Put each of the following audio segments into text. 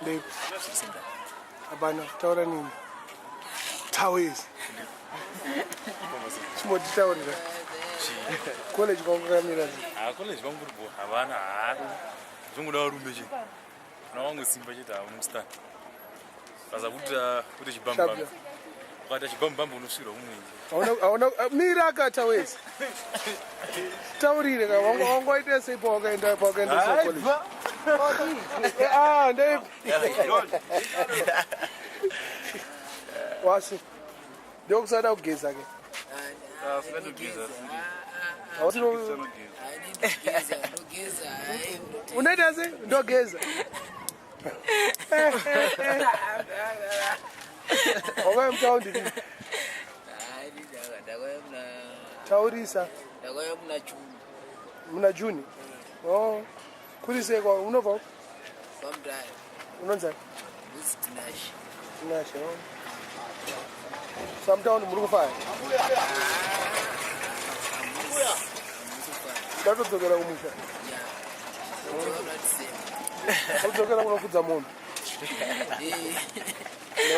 Ndep. Abana taura nini? Towers. Chimoti taurira. College kwakamira. College kwangu bo havana. Zvongoda rume chi. Na wangu simba chita unosta. Kaza kuti chibamba. Kwata chibamba unosvira umwe. Auna mira akata wese. Taurire ka wangu ite sepo wakaenda college. Ndep. Wasu. Ndokusada kugeza ke. Unaita se? Ndogeza. Oga mtaundi ni. Taurisa. Muna Juni. Oh. Kulise kwa unova? Mbare. Unonza? Tinashe. Tinashe. Sometimes muri kufaya. Dato tokera kumusha. Kutokera kuno kudza munhu.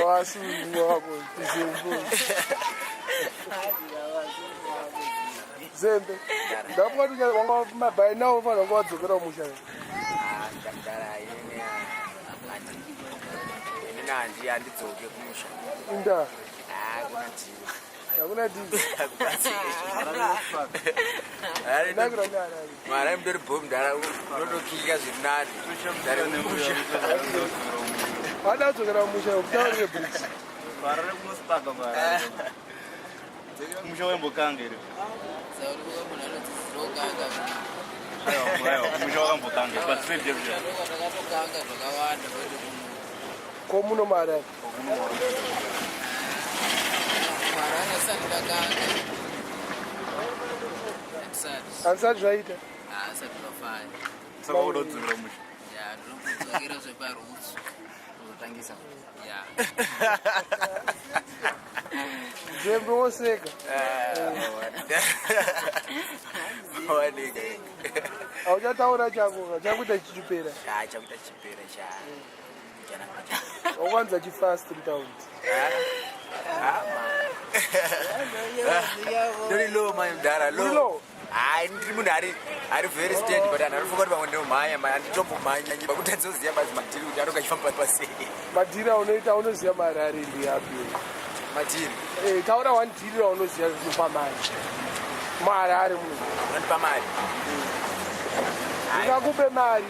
Wasu wako Zembe. Zembe. Ndapoti wanga mabai nawo fana ngodzokera kumusha. Ndakadara ine nandi andidzoke kumusha. Inda. Kuna dini. Mara mdori bomu dara unotokika zvinani. Hada dzokera kumusha utaurire bricks. Parare kunosipaka mara. Kumusha wembokanga iri. Sauri kumunhu anotizirokanga. Aiwa, kumusha wakambokanga. Pasipedi yezvo. Ndakatokanga zvakawanda. Komuno mara. Ansari zvaita? Asati vafaya. Saka unodzokera musha. Ya, ndinokudzokera zveparutsu. Kuzotangisa. Ya. Zembe woseka. Wanika. Auchataura chako, chakuita chichipera. Chakuita chipera cha. Wakwanza chifast mtaundi. Ndori low my mdara low. Ndiri munhu ari very steady but anofunga kuti pamwe ndinomhanya anditombomhanya nyimba kuti andinoziva basi madhiri kuti anonga achifamba pasei. Madhiri aunoita unoziva Harare ndiyapi? Madhiri? Taura one dhiri raunoziva zvinopa mari. Harare munhu. Unondipa mari? Ndingakupe mari.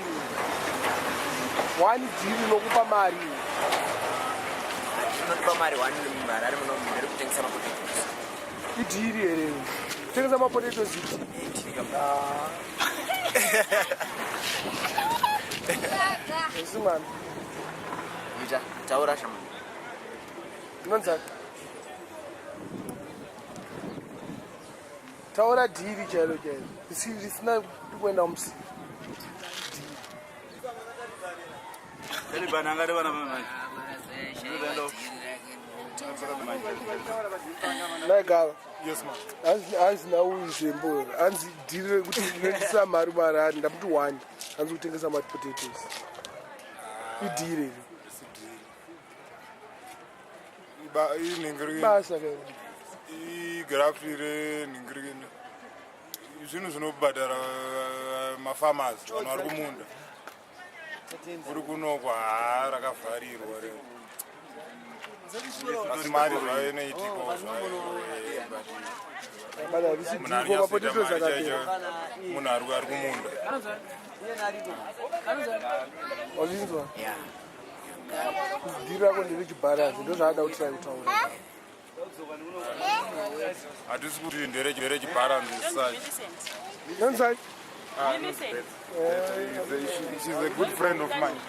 One dhiri nokupa mari. Unondipa mari one Harare muno ndiri kutengesa mapotatoes. Idhiri here. Tengesa mapotatoes iti. Esi mani. Ita, taura shama. Unonzaka? Taura dhiri chairo chairo. Risina kuenda musi. Eli bananga de bana mama. Nagava. Yes ma. Anzi nawo Zembe. Anzi dhiri kuti ndinoisa mari Harare ndamuti one. Anzi kutengesa potatoes. Idhiri. Basa ke. Grafire ningirigina. Zvinhu zvinobhadhara mafarmers vanhu vari kumunda. Kuri kunokwa rakavharirwa re. Asi mari zvayo inoitika zvayo. Bada visidiko mapotatoes akapera. Munhu ari kumunda. Wazvinzwa? Dhiri rako ndiri chibharanzi ndozvaada kuti taura. Hatisi kuti ndere chibharanzi sachi. Nonzai? She's a good friend of mine.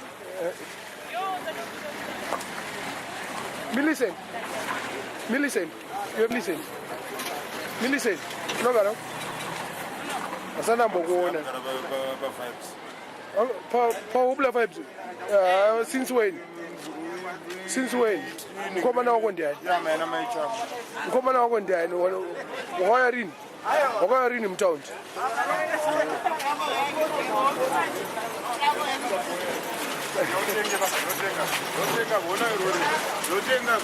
Millicent. You have listened? Millicent. No, no. Asana mbokuona. Pa vibes. Since when? Mkomana wako ndiani? Mkomana wako ndiani? Wakaya rini mtaundi? Yotenga, bona irori. Yotenga.